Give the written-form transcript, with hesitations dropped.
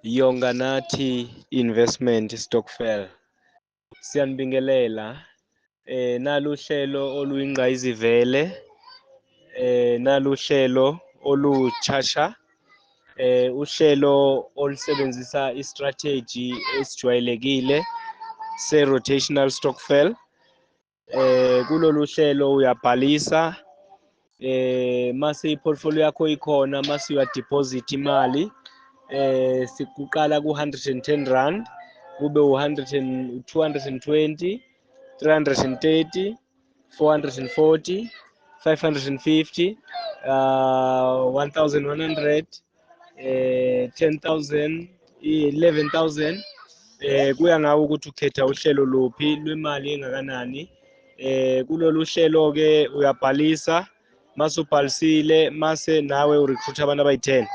Yonga Nathi Investment Stokvel. Siyanibingelela. Nalu hlelo oluyingqayizivele. Nalu hlelo oluchasha. Uhlelo olusebenzisa istrategy esijwayelekile se-rotational stokvel. Kulolu hlelo uyabhalisa mase iportfolio yakho ikhona, mase uyadeposit imali. Sikuqala ku-110 rand, kube 220, 330, 440, 550, 1100, 10,000, 11,000. Kuya ngawe ukuthi ukhetha uhlelo luphi lwemali engakanani. Kulolu hlelo ke uyabhalisa, mase ubhalisile, mase nawe urecruit abantu abayi-10.